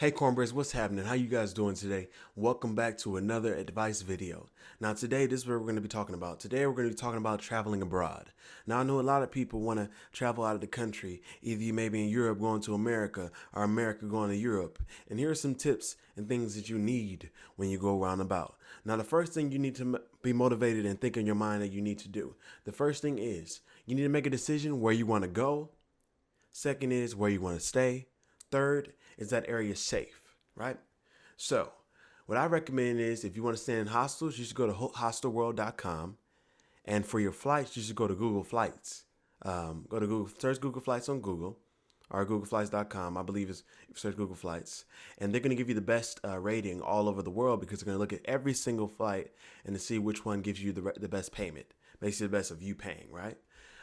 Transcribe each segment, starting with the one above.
Hey Cornbreads, what's happening? How you guys doing today? Welcome back to another advice video. Now today, this is what we're going to be talking about. Today we're going to be talking about traveling abroad. Now I know a lot of people want to travel out of the country. Either you may be in Europe going to America or America going to Europe. And here are some tips and things that you need when you go around about. Now the first thing you need to be motivated and think in your mind that you need to do. The first thing is you need to make a decision where you want to go. Second is where you want to stay. Third is that area safe, right? So, what I recommend is if you want to stay in hostels, you should go to hostelworld.com. And for your flights, you should go to Google Flights. Go to Google, search Google Flights on Google or googleflights.com. I believe it's search Google Flights. And they're going to give you the best rating all over the world because they're going to look at every single flight and to see which one gives you the best payment, basically the best of you paying, right?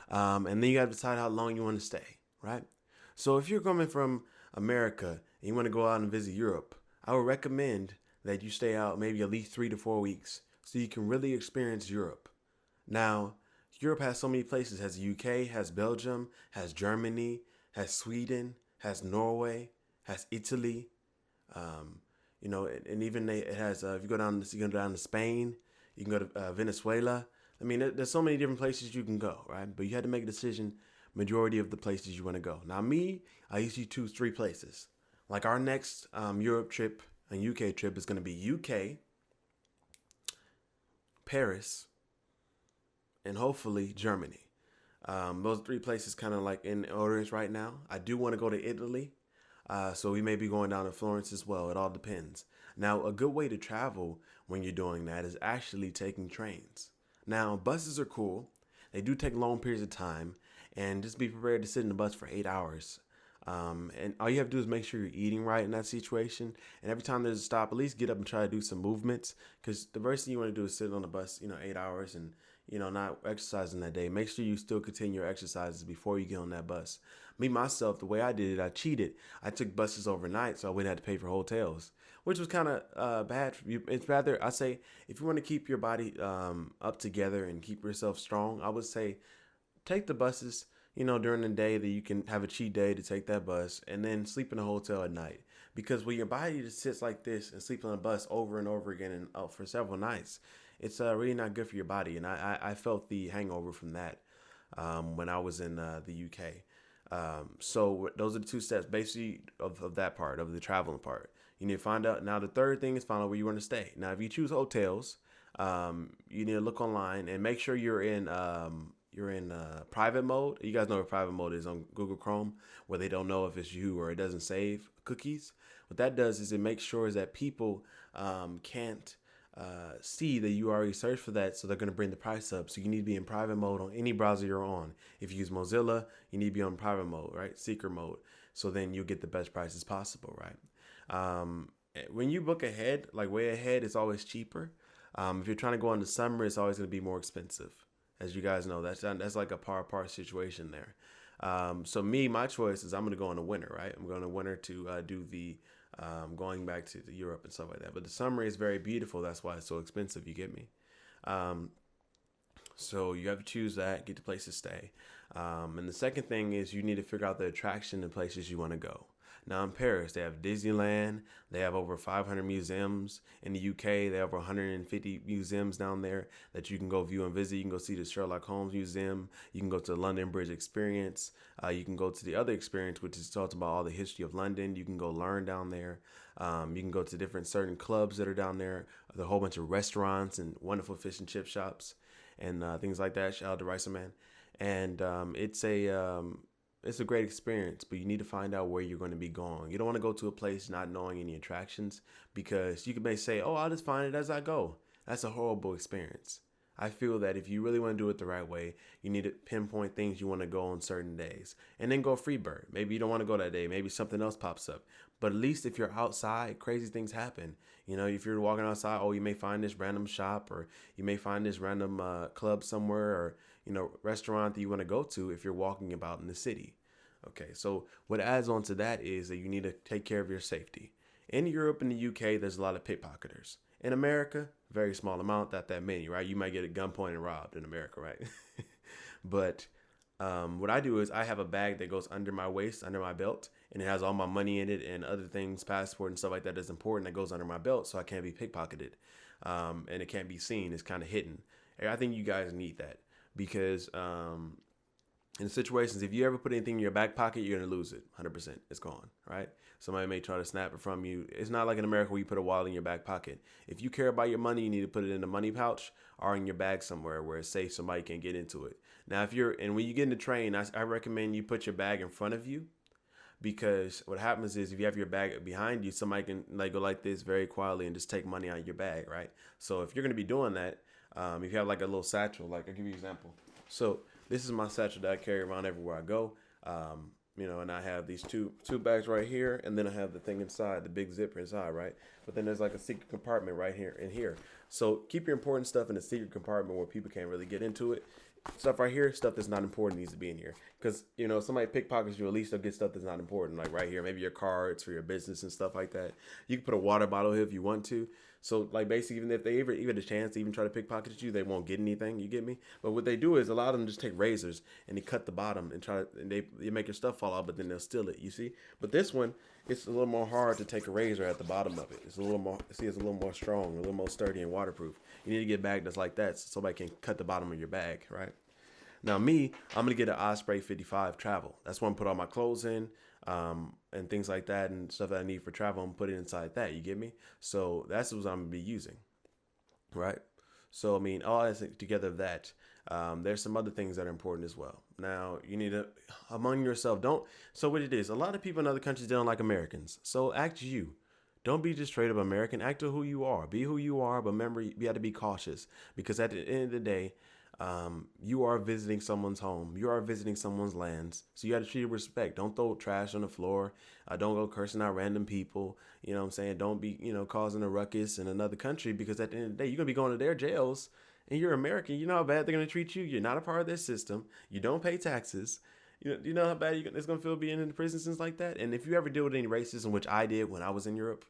And then you got to decide how long you want to stay, right? So if you're coming from America and you want to go out and visit Europe, I would recommend that you stay out maybe at least 3 to 4 weeks so you can really experience Europe. Now, Europe has so many places. It has the UK, has Belgium, has Germany, has Sweden, has Norway, has Italy. And even it has. If you go down to Spain, you can go to Venezuela. I mean, there's so many different places you can go, right? But you had to make a decision majority of the places you want to go. Now, I usually choose 3 places. Like our next Europe trip and UK trip is going to be UK, Paris, and hopefully Germany. Those 3 places kind of like in orders right now. I do want to go to Italy, so we may be going down to Florence as well. It all depends. Now, a good way to travel when you're doing that is actually taking trains. Now, buses are cool. They do take long periods of time, and just be prepared to sit in the bus for 8 hours. And all you have to do is make sure you're eating right in that situation. And every time there's a stop, at least get up and try to do some movements. Because the worst thing you want to do is sit on the bus, 8 hours and, not exercising that day. Make sure you still continue your exercises before you get on that bus. Me, myself, the way I did it, I cheated. I took buses overnight so I wouldn't have to pay for hotels, which was kind of bad for you. It's rather, I say, if you want to keep your body up together and keep yourself strong, I would say take the buses, during the day that you can have a cheat day to take that bus and then sleep in a hotel at night. Because when your body just sits like this and sleeps on a bus over and over again and for several nights, it's really not good for your body. And I felt the hangover from that when I was in the UK. So those are the 2 steps basically of that part, of the traveling part. You need to find out. Now, the third thing is find out where you want to stay. Now, if you choose hotels, you need to look online and make sure you're in private mode. You guys know what private mode is on Google Chrome, where they don't know if it's you or it doesn't save cookies. What that does is it makes sure that people can't see that you already searched for that, so they're going to bring the price up. So you need to be in private mode on any browser you're on. If you use Mozilla, you need to be on private mode, right? Secret mode. So then you'll get the best prices possible, right? When you book ahead, like way ahead, it's always cheaper. If you're trying to go in the summer, it's always going to be more expensive. As you guys know, that's like a par situation there. So my choice is I'm going to go in the winter, right? I'm going to winter to do the going back to Europe and stuff like that. But the summer is very beautiful. That's why it's so expensive. You get me? So you have to choose that, get the place to stay. And the second thing is you need to figure out the attraction and places you want to go. Now in Paris, they have Disneyland. They have over 500 museums. In the UK, they have over 150 museums down there that you can go view and visit. You can go see the Sherlock Holmes Museum. You can go to the London Bridge Experience. You can go to the other experience, which is talks about all the history of London. You can go learn down there. You can go to different certain clubs that are down there. There's a whole bunch of restaurants and wonderful fish and chip shops and things like that. Shout out to Rice Man. And it's a great experience, but you need to find out where you're going to be going. You don't want to go to a place not knowing any attractions because you may say, oh, I'll just find it as I go. That's a horrible experience. I feel that if you really want to do it the right way, you need to pinpoint things you want to go on certain days and then go free bird. Maybe you don't want to go that day. Maybe something else pops up. But at least if you're outside, crazy things happen. If you're walking outside, you may find this random shop or you may find this random club somewhere or, restaurant that you want to go to if you're walking about in the city. Okay, so what adds on to that is that you need to take care of your safety. In Europe and the UK, there's a lot of pickpocketers. In America, very small amount, not that many, right? You might get a gunpoint and robbed in America, right? But What I do is I have a bag that goes under my waist, under my belt, and it has all my money in it and other things, passport and stuff like that that's important that goes under my belt, so I can't be pickpocketed, and it can't be seen. It's kind of hidden. And I think you guys need that because in situations, if you ever put anything in your back pocket, you're gonna lose it. 100%, it's gone. Right? Somebody may try to snap it from you. It's not like in America where you put a wallet in your back pocket. If you care about your money, you need to put it in a money pouch or in your bag somewhere where it's safe. Somebody can't get into it. Now, if you're and when you get in the train, I recommend you put your bag in front of you because what happens is if you have your bag behind you, somebody can like go like this very quietly and just take money out of your bag, right? So if you're gonna be doing that, if you have like a little satchel, like I'll give you an example. So this is my satchel that I carry around everywhere I go. And I have these two bags right here, and then I have the thing inside, the big zipper inside, right? But then there's like a secret compartment right here in here. So keep your important stuff in the secret compartment where people can't really get into it. Stuff right here, stuff that's not important needs to be in here. Because, somebody pickpockets you, at least they'll get stuff that's not important. Like right here, maybe your cards for your business and stuff like that. You can put a water bottle here if you want to. So like basically, even if they ever even a chance to even try to pickpocket you, they won't get anything. You get me? But what they do is a lot of them just take razors and they cut the bottom and they make your stuff fall out, but then they'll steal it. You see? But this one, it's a little more hard to take a razor at the bottom of it. It's a little more. See, it's a little more strong, a little more sturdy and waterproof. You need to get a bag that's like that so somebody can cut the bottom of your bag, right? Now me, I'm gonna get an Osprey 55 travel. That's what I'm put all my clothes in, and things like that, and stuff that I need for travel. I'm put it inside that. You get me? So that's what I'm gonna be using, right? So I mean, all that together. That there's some other things that are important as well. Now you need to among yourself. Don't. So what it is, a lot of people in other countries don't like Americans. So act you. Don't be just straight up American. Act to who you are. Be who you are, but remember, you got to be cautious because at the end of the day, you are visiting someone's home. You are visiting someone's lands. So you got to treat it with respect. Don't throw trash on the floor. Don't go cursing out random people. You know what I'm saying? Don't be, causing a ruckus in another country because at the end of the day, you're going to be going to their jails and you're American. You know how bad they're going to treat you. You're not a part of their system. You don't pay taxes. You know how bad it's going to feel being in the prison since like that. And if you ever deal with any racism, which I did when I was in Europe,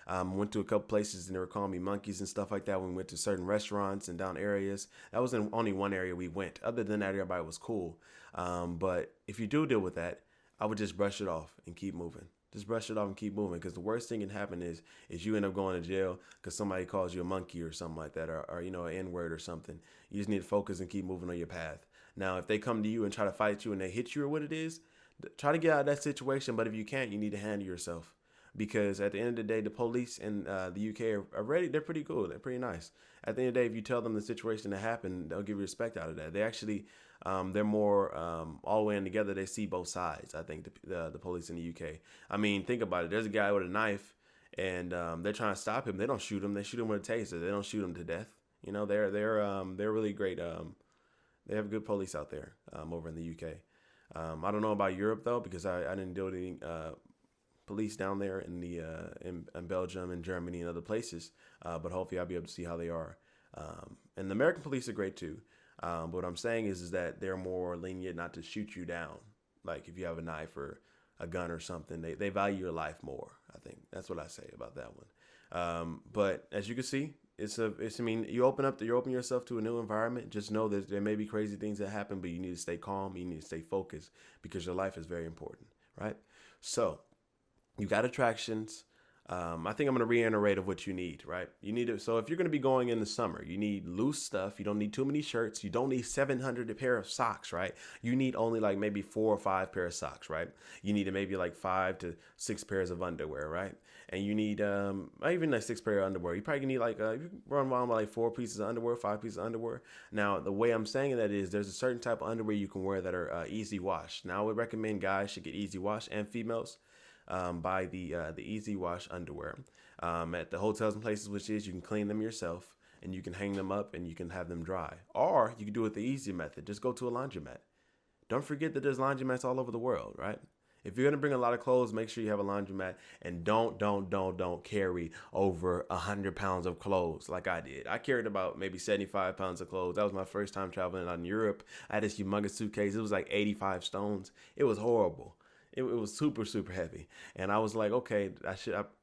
went to a couple places and they were calling me monkeys and stuff like that when we went to certain restaurants and down areas. That was in only one area we went. Other than that, everybody was cool. But if you do deal with that, I would just brush it off and keep moving. Just brush it off and keep moving because the worst thing can happen is you end up going to jail because somebody calls you a monkey or something like that or an N-word or something. You just need to focus and keep moving on your path. Now, if they come to you and try to fight you and they hit you or what it is, try to get out of that situation. But if you can't, you need to handle yourself. Because at the end of the day, the police in the UK are ready. They're pretty cool. They're pretty nice. At the end of the day, if you tell them the situation that happened, they'll give you respect out of that. They actually, they're more all the way in together. They see both sides. I think the police in the UK. I mean, think about it. There's a guy with a knife, and they're trying to stop him. They don't shoot him. They shoot him with a taser. They don't shoot him to death. They're really great. They have good police out there over in the UK. I don't know about Europe though because I didn't deal with any police down there in the in Belgium and Germany and other places, but hopefully I'll be able to see how they are. And the American police are great too. But what I'm saying is that they're more lenient not to shoot you down. Like if you have a knife or a gun or something, they value your life more. I think that's what I say about that one. But as you can see, you open yourself to a new environment. Just know that there may be crazy things that happen, but you need to stay calm. You need to stay focused because your life is very important, right? So you got attractions. I think I'm going to reiterate of what you need, right? So if you're going to be going in the summer, you need loose stuff. You don't need too many shirts. You don't need 700 pair of socks, right? You need only like maybe 4 or 5 pair of socks, right? You need maybe like 5 to 6 pairs of underwear, right? And you need even like 6 pair of underwear. You probably need like you run around with like 4 pieces of underwear, 5 pieces of underwear. Now the way I'm saying that is there's a certain type of underwear you can wear that are easy wash. Now I would recommend guys should get easy wash and females. Buy the Easy Wash underwear at the hotels and places, which is you can clean them yourself and you can hang them up and you can have them dry. Or you can do it the easy method. Just go to a laundromat. Don't forget that there's laundromats all over the world, right? If you're gonna bring a lot of clothes, make sure you have a laundromat and don't carry over 100 pounds of clothes like I did. I carried about maybe 75 pounds of clothes. That was my first time traveling out in Europe. I had this humongous suitcase. It was like 85 stones. It was horrible. it was super super heavy, and I was like, okay,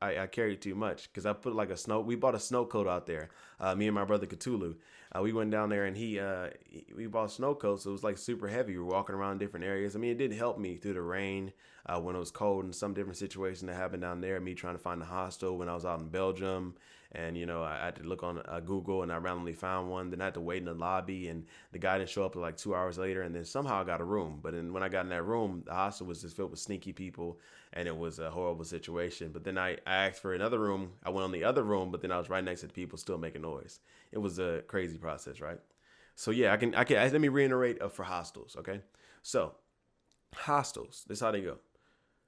I carried too much because I put like a snow. We bought a snow coat out there. Me and my brother Cthulhu. We went down there and we bought snow coats. So it was like super heavy. We were walking around different areas. I mean, it did help me through the rain when it was cold and some different situations that happened down there. Me trying to find a hostel when I was out in Belgium, and I had to look on Google, and I randomly found one. Then I had to wait in the lobby, and the guy didn't show up till like 2 hours later. And then somehow I got a room. But then when I got in that room, the hostel was just filled with sneaky people, and it was a horrible situation. But then I asked for another room. I went on the other room, but then I was right next to the people still making noise. It was a crazy process, right? So yeah, I can let me reiterate for hostels, okay? So hostels, this is how they go.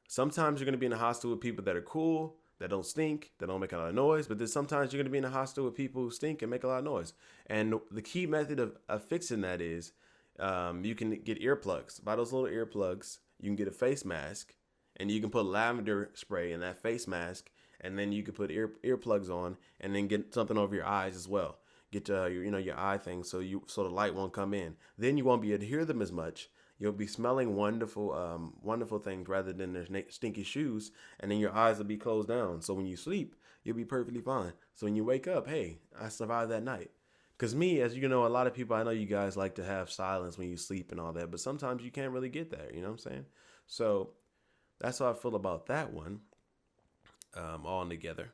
Sometimes you're gonna be in a hostel with people that are cool, that don't stink, that don't make a lot of noise. But then sometimes you're gonna be in a hostel with people who stink and make a lot of noise. And the key method of fixing that is you can get earplugs. Buy those little earplugs. You can get a face mask, and you can put lavender spray in that face mask, and then you can put earplugs on, and then get something over your eyes as well. Get your eye thing so the light won't come in. Then you won't be able to hear them as much. You'll be smelling wonderful things rather than their stinky shoes, and then your eyes will be closed down. So when you sleep, you'll be perfectly fine. So when you wake up, hey, I survived that night. Because me, as you know, a lot of people, I know you guys like to have silence when you sleep and all that, but sometimes you can't really get there. You know what I'm saying? So that's how I feel about that one, all together.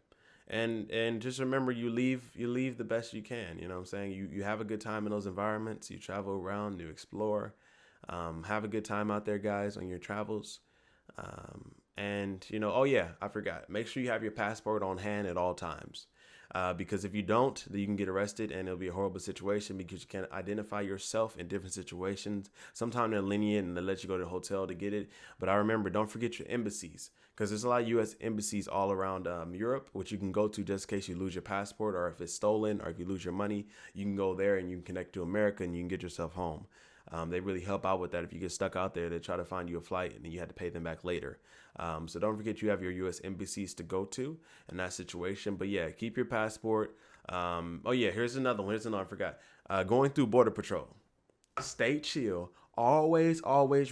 And just remember, you leave the best you can. You know what I'm saying? You have a good time in those environments. You travel around, you explore. Have a good time out there, guys, on your travels. And oh yeah, I forgot. Make sure you have your passport on hand at all times. Because if you don't, then you can get arrested, and it'll be a horrible situation because you can't identify yourself in different situations. Sometimes they're lenient and they let you go to the hotel to get it. But I remember, don't forget your embassies, because there's a lot of U.S. embassies all around Europe, which you can go to just in case you lose your passport, or if it's stolen, or if you lose your money, you can go there and you can connect to America and you can get yourself home. They really help out with that. If you get stuck out there, they try to find you a flight and then you had to pay them back later. So don't forget you have your U.S. embassies to go to in that situation. But yeah, keep your passport. Oh yeah, here's another one. I forgot. Going through Border Patrol. Stay chill. Always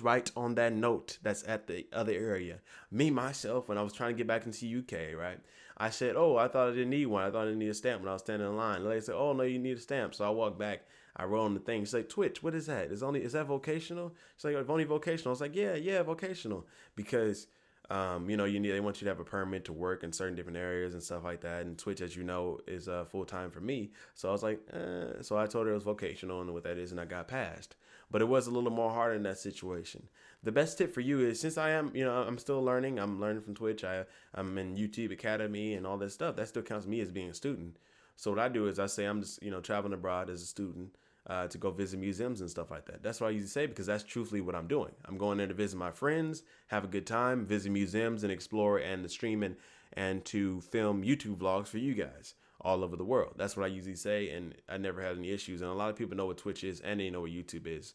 write on that note that's at the other area. Me, myself, when I was trying to get back into UK, right? I said, oh, I thought I didn't need one. I thought I didn't need a stamp when I was standing in line. They said, oh, no, you need a stamp. So I walked back. I wrote on the thing. She's like, Twitch, what is that? Is that vocational? She's like, only vocational. I was like, yeah, vocational. Because, they want you to have a permit to work in certain different areas and stuff like that. And Twitch, as you know, is full time for me. So I was like, so I told her it was vocational and what that is, and I got passed. But it was a little more hard in that situation. The best tip for you is, since I am, I'm still learning. I'm learning from Twitch. I'm in YouTube Academy and all this stuff. That still counts me as being a student. So what I do is I say I'm just, traveling abroad as a student to go visit museums and stuff like that. That's what I usually say, because that's truthfully what I'm doing. I'm going there to visit my friends, have a good time, visit museums and explore, and to stream and to film YouTube vlogs for you guys all over the world. That's what I usually say, and I never had any issues. And a lot of people know what Twitch is, and they know what YouTube is.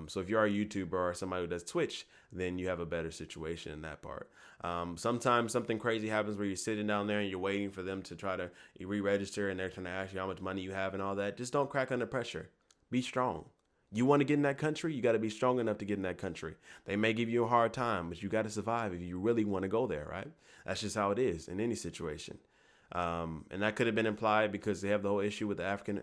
So if you are a YouTuber or somebody who does Twitch, then you have a better situation in that part. Sometimes something crazy happens where you're sitting down there and you're waiting for them to try to re-register, and they're trying to ask you how much money you have and all that. Just don't crack under pressure. Be strong. You want to get in that country, you got to be strong enough to get in that country. They may give you a hard time, but you got to survive if you really want to go there, right? That's just how it is in any situation. And that could have been implied because they have the whole issue with the African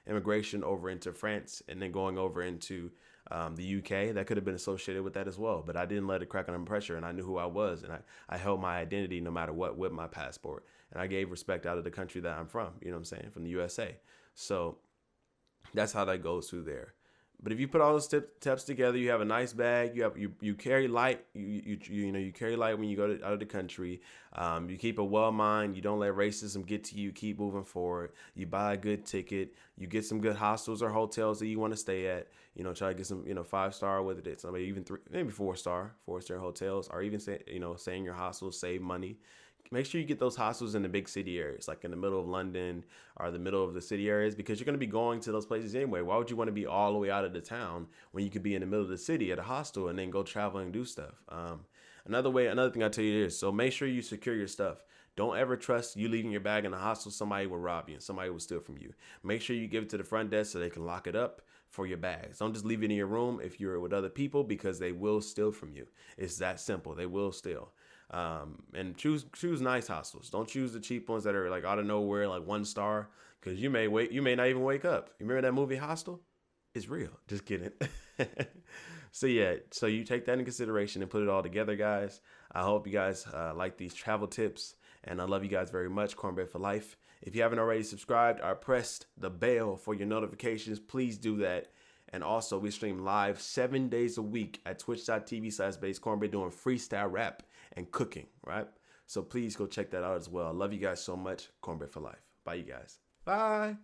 immigration over into France and then going over into the UK. That could have been associated with that as well. But I didn't let it crack under pressure, and I knew who I was, and I held my identity no matter what with my passport. And I gave respect out of the country that I'm from, you know what I'm saying, from the USA. So that's how that goes through there. But if you put all those tips together, you have a nice bag. You carry light. You carry light when you go out of the country. You keep a well mind. You don't let racism get to you. Keep moving forward. You buy a good ticket. You get some good hostels or hotels that you want to stay at. Try to get some 5-star, whether it's somebody even 3, maybe 4-star hotels, or even stay in your hostels. Save money. Make sure you get those hostels in the big city areas, like in the middle of London or the middle of the city areas, because you're going to be going to those places anyway. Why would you want to be all the way out of the town when you could be in the middle of the city at a hostel and then go travel and do stuff? Another thing I tell you is, so make sure you secure your stuff. Don't ever trust you leaving your bag in a hostel. Somebody will rob you and somebody will steal from you. Make sure you give it to the front desk so they can lock it up. for your bags. Don't just leave it in your room if you're with other people, because they will steal from you. It's that simple. They will steal. And choose nice hostels. Don't choose the cheap ones that are like out of nowhere, like 1 star, because you may not even wake up. You remember that movie Hostel? It's real. Just kidding. So yeah, so you take that into consideration and put it all together, guys. I hope you guys like these travel tips, and I love you guys very much. Cornbread for life. If you haven't already subscribed or pressed the bell for your notifications, please do that. And also, we stream live 7 days a week at twitch.tv/Basscornbread doing freestyle rap and cooking, right? So please go check that out as well. I love you guys so much. Cornbread for life. Bye, you guys. Bye.